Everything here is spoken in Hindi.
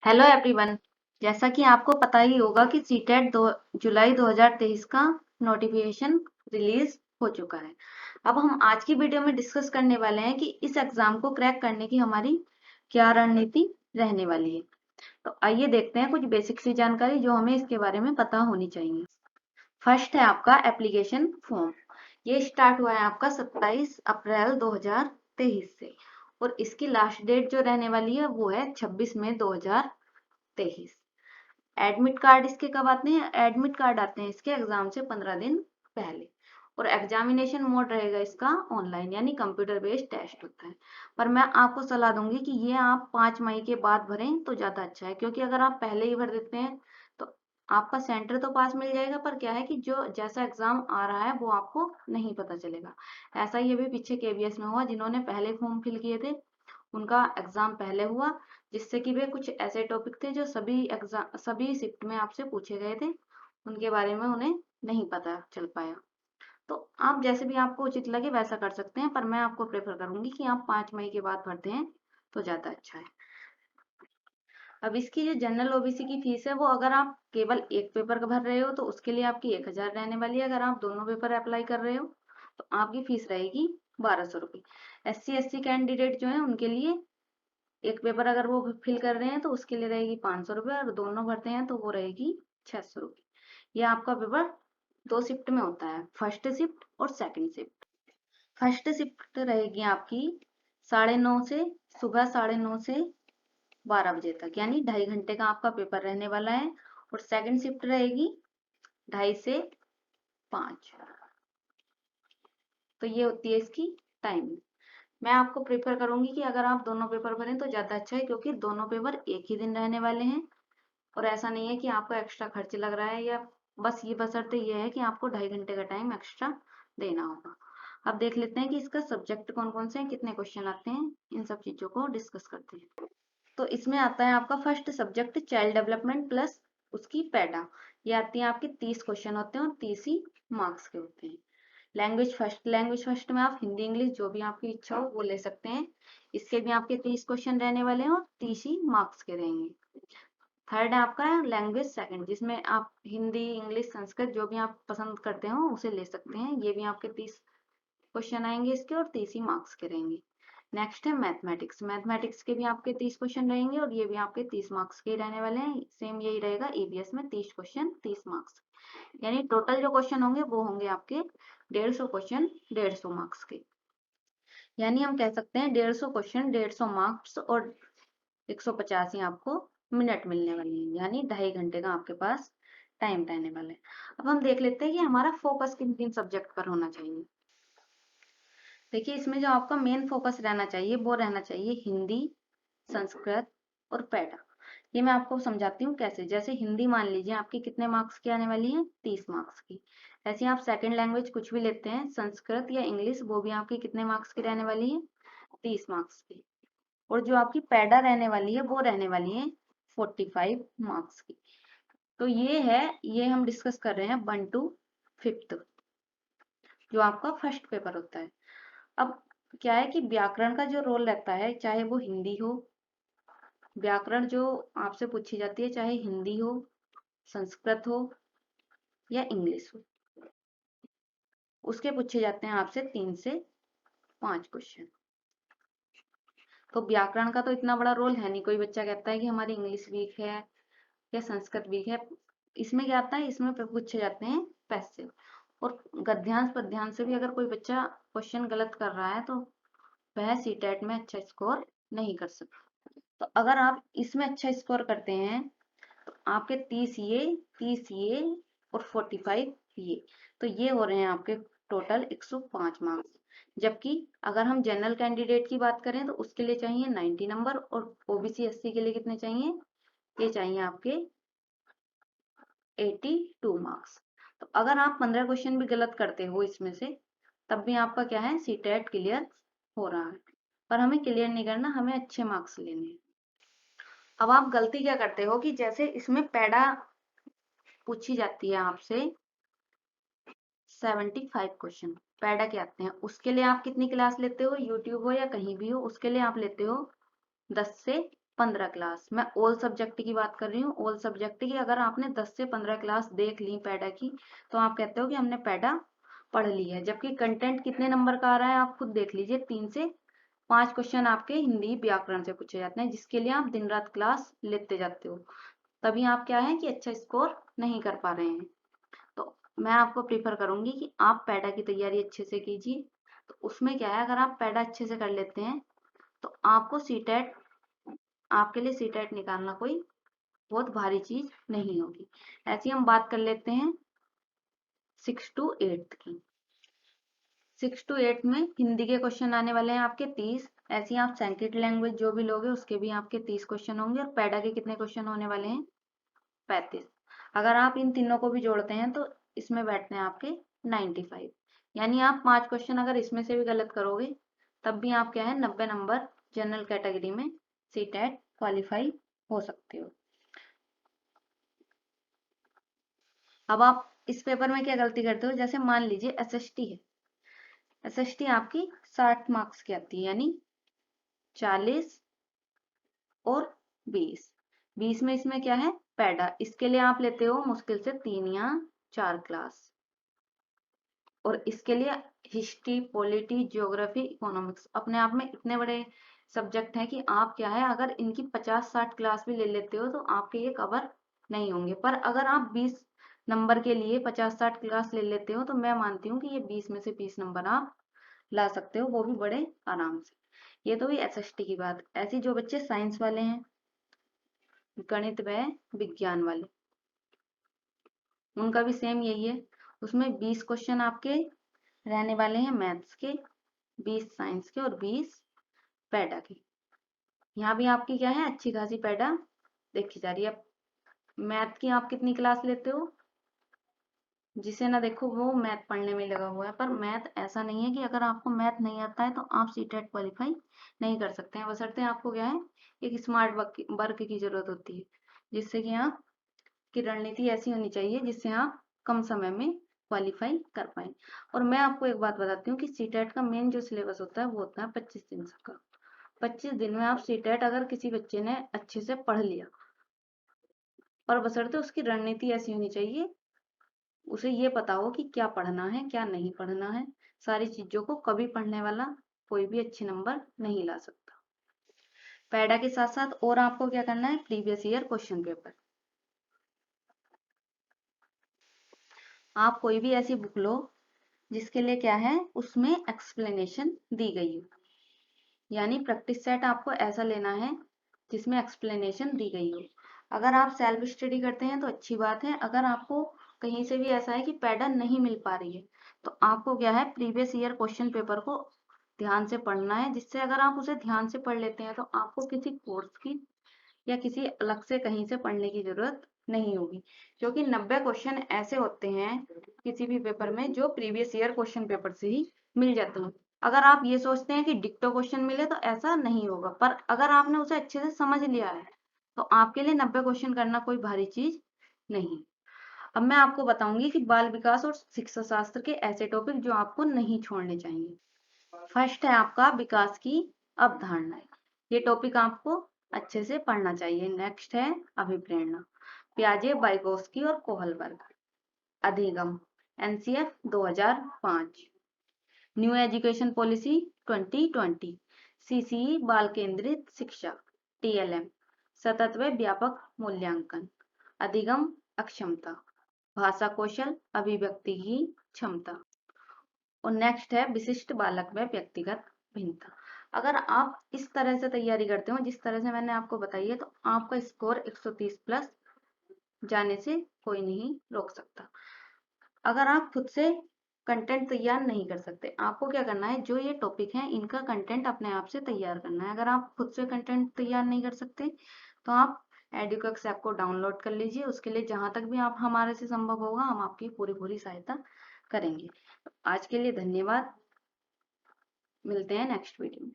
Hello everyone. जैसा कि आपको पता ही होगा कि सीटेट जुलाई 2023 का नोटिफिकेशन रिलीज हो चुका है। अब हम आज की वीडियो में डिस्कस करने वाले हैं कि इस एग्जाम को क्रैक करने की हमारी क्या रणनीति रहने वाली है। तो आइए देखते हैं कुछ बेसिक सी जानकारी जो हमें इसके बारे में पता होनी चाहिए। फर्स्ट है आपका एप्लीकेशन फॉर्म। ये स्टार्ट हुआ है आपका 27 अप्रैल 2023 से और इसकी लास्ट डेट जो रहने वाली है वो है 26 मई 2023। एडमिट कार्ड इसके कब आते हैं? एडमिट कार्ड आते हैं इसके एग्जाम से 15 दिन पहले। और एग्जामिनेशन मोड रहेगा इसका ऑनलाइन यानी कंप्यूटर बेस्ड टेस्ट होता है। पर मैं आपको सलाह दूंगी कि ये आप 5 मई के बाद भरें तो ज्यादा अच्छा है, क्योंकि अगर आप पहले ही भर देते हैं तो आपका सेंटर तो पास मिल जाएगा, पर क्या है कि जो जैसा एग्जाम आ रहा है वो आपको नहीं पता चलेगा। ऐसा ही अभी पीछे केवीएस में हुआ, जिन्होंने पहले फॉर्म फिल किए थे उनका एग्जाम पहले हुआ, जिससे कि वे कुछ ऐसे टॉपिक थे जो सभी शिफ्ट में आपसे पूछे गए थे, उनके बारे में उन्हें नहीं पता चल पाया। तो आप जैसे भी आपको उचित लगे वैसा कर सकते हैं, पर मैं आपको प्रेफर करूंगी कि आप 5 मई के बाद भरते हैं तो ज्यादा अच्छा है। अब इसकी जो जनरल ओबीसी की फीस है वो अगर आप केवल एक पेपर का भर रहे हो तो उसके लिए आपकी 1000 रहने वाली है। अगर आप दोनों पेपर अप्लाई कर रहे हो तो आपकी फीस रहेगी 1200 रुपये। SC SC कैंडिडेट जो है उनके लिए एक पेपर अगर वो फिल कर रहे हैं तो उसके लिए रहेगी 500 रुपये, और दोनों भरते हैं तो वो रहेगी 600 रुपये। यह आपका पेपर 2 शिफ्ट में होता है, फर्स्ट शिफ्ट और सेकंड शिफ्ट। फर्स्ट शिफ्ट रहेगी आपकी 9:30 से, सुबह 9:30 से 12 बजे तक, यानी 2.5 घंटे का आपका पेपर रहने वाला है। और सेकंड शिफ्ट रहेगी 2:30 से 5। तो ये होती है इसकी टाइमिंग। मैं आपको प्रेफर करूंगी कि अगर आप दोनों पेपर भरें तो ज्यादा अच्छा है, क्योंकि दोनों पेपर एक ही दिन रहने वाले हैं और ऐसा नहीं है कि आपको एक्स्ट्रा खर्च लग रहा है, या बस ये बशर्ते ये है कि आपको 2.5 घंटे का टाइम एक्स्ट्रा देना होगा। अब देख लेते हैं कि इसका सब्जेक्ट कौन कौन से हैं, कितने क्वेश्चन आते हैं, इन सब चीजों को डिस्कस करते हैं। तो इसमें आता है आपका first subject child development plus उसकी पैडा। ये आती है आपके 30 क्वेश्चन होते हैं और 30 ही मार्क्स के होते हैं। लैंग्वेज फर्स्ट में आप हिंदी इंग्लिश जो भी आपकी इच्छा हो वो ले सकते हैं। इसके भी आपके 30 क्वेश्चन रहने वाले हैं और 30 ही मार्क्स के रहेंगे। थर्ड है आपका लैंग्वेज सेकंड, जिसमें आप हिंदी इंग्लिश संस्कृत जो भी आप पसंद करते हो उसे ले सकते हैं। ये भी आपके 30 क्वेश्चन आएंगे इसके और 30 ही मार्क्स के रहेंगे। नेक्स्ट है मैथमेटिक्स। मैथमेटिक्स के भी आपके 30 क्वेश्चन रहेंगे और ये भी आपके 30 मार्क्स के ही रहने वाले हैं। सेम यही रहेगा ईवीएस में, 30 क्वेश्चन 30 मार्क्स, यानी टोटल जो क्वेश्चन होंगे वो होंगे आपके 150 क्वेश्चन 150 मार्क्स के। यानी हम कह सकते हैं 150 क्वेश्चन 150 मार्क्स और 150 ही आपको मिनट मिलने वाले हैं, यानी 2.5 घंटे का आपके पास टाइम रहने वाला है। अब हम देख लेते हैं कि हमारा फोकस किन किन सब्जेक्ट पर होना चाहिए। देखिए इसमें जो आपका मेन फोकस रहना चाहिए वो रहना चाहिए हिंदी, संस्कृत और पैडा। ये मैं आपको समझाती हूँ कैसे। जैसे हिंदी मान लीजिए आपकी कितने मार्क्स की आने वाली है, 30 मार्क्स की। ऐसे ही आप सेकंड लैंग्वेज कुछ भी लेते हैं, संस्कृत या इंग्लिश, वो भी आपकी कितने मार्क्स की रहने वाली है, 30 मार्क्स की। और जो आपकी पैडा रहने वाली है वो रहने वाली है 45 मार्क्स की। तो ये हम डिस्कस कर रहे हैं 1 to 5th, जो आपका फर्स्ट पेपर होता है। अब क्या है कि व्याकरण का जो रोल रहता है, चाहे वो हिंदी हो, व्याकरण जो आपसे पूछी जाती है, चाहे हिंदी हो, संस्कृत हो या इंग्लिश हो, उसके पूछे जाते हैं आपसे 3 से 5 क्वेश्चन। तो व्याकरण का तो इतना बड़ा रोल है नहीं, कोई बच्चा कहता है कि हमारी इंग्लिश वीक है या संस्कृत वीक है। इसमें क्या आता है, इसमें पूछे जाते हैं पैसिव। और गद्यांश पद्यांश से भी अगर कोई बच्चा क्वेश्चन गलत कर रहा है तो वह सीटेट में अच्छा स्कोर नहीं कर सकता। तो अगर आप इसमें अच्छा स्कोर करते हैं तो आपके 30 ये और 45 ये, तो ये हो रहे हैं आपके टोटल 105 मार्क्स। जबकि अगर हम जनरल कैंडिडेट की बात करें तो उसके लिए चाहिए 90 नंबर, और ओबीसी एससी के लिए कितने चाहिए, ये चाहिए आपके 82 मार्क्स। तो अगर आप 15 क्वेश्चन भी गलत करते हो इसमें से, तब भी आपका क्या है, सीटेट क्लियर हो रहा है। पर हमें क्लियर नहीं करना, हमें अच्छे मार्क्स लेने हैं। अब आप गलती क्या करते हो कि जैसे इसमें पैडा पूछी जाती है आपसे 75 क्वेश्चन, पैडा के आते हैं, उसके लिए आप कितनी क्लास लेते हो, यूट्यूब हो या कहीं भी हो, उसके लिए आप लेते हो 10 से 15 क्लास। मैं ऑल सब्जेक्ट की बात कर रही हूँ, ऑल सब्जेक्ट की। अगर आपने 10 से 15 क्लास देख ली पैडा की, तो आप कहते हो कि हमने पैडा पढ़ ली है। जबकि कंटेंट कितने नंबर का आ रहा है आप खुद देख लीजिए, 3 से 5 क्वेश्चन आपके हिंदी व्याकरण से पूछे जाते हैं, जिसके लिए आप दिन रात क्लास लेते जाते हो। तभी आप क्या है कि अच्छा स्कोर नहीं कर पा रहे हैं। तो मैं आपको प्रीफर करूंगी कि आप पैडा की तैयारी अच्छे से कीजिए। तो उसमें क्या है, अगर आप पैडा अच्छे से कर लेते हैं तो आपको सीटेट, आपके लिए सीटेट निकालना कोई बहुत भारी चीज नहीं होगी। ऐसी हम बात कर लेते हैं 6 to 8 की। 6 to 8 में हिंदी के क्वेश्चन आने वाले हैं आपके 30। ऐसे ही आप संस्कृत लैंग्वेज जो भी लोगे उसके भी आपके 30 क्वेश्चन होंगे। और पैडा के कितने क्वेश्चन होने वाले हैं? 35। अगर आप इन तीनों को भी जोड़ते हैं तो इसमें बैठते हैं आपके 95। यानी आप 5 क्वेश्चन अगर इसमें से भी गलत करोगे तब भी आप क्या है 90 नंबर जनरल कैटेगरी में सीटेट क्वालिफाई हो सकते हो। अब आप इस पेपर में क्या गलती करते हो, जैसे मान लीजिए एसएसटी है। एसएसटी आपकी 60 मार्क्स की आती है, यानी 40 और 20। 20 में इसमें क्या है पैडा, इसके लिए आप लेते हो मुश्किल से 3 या 4 क्लास। और इसके लिए हिस्ट्री, पॉलिटी, ज्योग्राफी, इकोनॉमिक्स अपने आप में इतने बड़े सब्जेक्ट हैं कि आप क्या है अगर इनकी 50-60 क्लास भी ले लेते हो तो आपके ये कवर नहीं होंगे। पर अगर आप 20 नंबर के लिए 50-60 क्लास ले लेते हो तो मैं मानती हूँ कि ये 20 में से 20 नंबर आप ला सकते हो, वो भी बड़े आराम से। ये तो हुई एसएसटी की बात। ऐसी जो बच्चे साइंस वाले हैं, गणित व विज्ञान वाले, उनका भी सेम यही है। उसमें 20 क्वेश्चन आपके रहने वाले हैं मैथ्स के, 20 साइंस के और 20 पैडा के। यहाँ भी आपकी क्या है अच्छी खासी पैडा देखी जा रही है। मैथ की आप कितनी क्लास लेते हो? जिसे ना देखो वो मैथ पढ़ने में लगा हुआ है। पर मैथ ऐसा नहीं है कि अगर आपको मैथ नहीं आता है तो आप सीटेट क्वालिफाई नहीं कर सकते हैं। बशर्ते आपको क्या है एक स्मार्ट वर्क की जरूरत होती है, जिससे कि आप की रणनीति ऐसी होनी चाहिए जिससे आप कम समय में क्वालिफाई कर पाए। और मैं आपको एक बात बताती हूँ कि सीटेट का मेन जो सिलेबस होता है वो होता है 25 दिन का। 25 दिन में आप सीटेट अगर किसी बच्चे ने अच्छे से पढ़ लिया, पर बशर्ते उसकी रणनीति ऐसी होनी चाहिए, उसे ये पता हो कि क्या पढ़ना है क्या नहीं पढ़ना है। सारी चीजों को कभी पढ़ने वाला कोई भी अच्छे नंबर नहीं ला सकता। पैडा के साथ साथ और आपको क्या करना है, प्रीवियस ईयर क्वेश्चन पेपर। आप कोई भी ऐसी बुक लो जिसके लिए क्या है उसमें एक्सप्लेनेशन दी गई हो। यानी प्रैक्टिस सेट आपको ऐसा लेना है जिसमें एक्सप्लेनेशन दी गई हो। अगर आप सेल्फ स्टडी करते हैं तो अच्छी बात है। अगर आपको कहीं से भी ऐसा है कि पैटर्न नहीं मिल पा रही है तो आपको क्या है प्रीवियस ईयर क्वेश्चन पेपर को ध्यान से पढ़ना है, जिससे अगर आप उसे ध्यान से पढ़ लेते हैं तो आपको किसी कोर्स की या किसी अलग से कहीं से पढ़ने की जरूरत नहीं होगी। क्योंकि 90 क्वेश्चन ऐसे होते हैं किसी भी पेपर में जो प्रीवियस ईयर क्वेश्चन पेपर से ही मिल जाते हैं। अगर आप ये सोचते हैं कि डिक्टो क्वेश्चन मिले तो ऐसा नहीं होगा, पर अगर आपने उसे अच्छे से समझ लिया है तो आपके लिए 90 क्वेश्चन करना कोई भारी चीज नहीं। अब मैं आपको बताऊंगी कि बाल विकास और शिक्षा शास्त्र के ऐसे टॉपिक जो आपको नहीं छोड़ने चाहिए। फर्स्ट है आपका विकास की अवधारणा। ये टॉपिक आपको अच्छे से पढ़ना चाहिए। नेक्स्ट है अभिप्रेरणा, प्याजे, वाइगोस्की और कोहलबर्ग। अधिगम, NCF 2005। New education policy 2020। CCE बाल केंद्रित शिक्षा, टीएलएम। सतत व व्यापक मूल्यांकन। अधिगम, अक्षमता, भाषा कौशल, अभिव्यक्ति की क्षमता। और नेक्स्ट है विशिष्ट बालक व व्यक्तिगत भिन्नता। अगर आप इस तरह से तैयारी करते हो जिस तरह से मैंने आपको बताई है तो आपका स्कोर 130 प्लस जाने से कोई नहीं रोक सकता। अगर आप खुद से कंटेंट तैयार नहीं कर सकते, आपको क्या करना है जो ये टॉपिक है इनका कंटेंट अपने आप से तैयार करना है। अगर आप खुद से कंटेंट तैयार नहीं कर सकते तो आप एडुकैक्स ऐप को डाउनलोड कर लीजिए। उसके लिए जहां तक भी आप हमारे से संभव होगा हम आपकी पूरी पूरी सहायता करेंगे। आज के लिए धन्यवाद, मिलते हैं नेक्स्ट वीडियो में।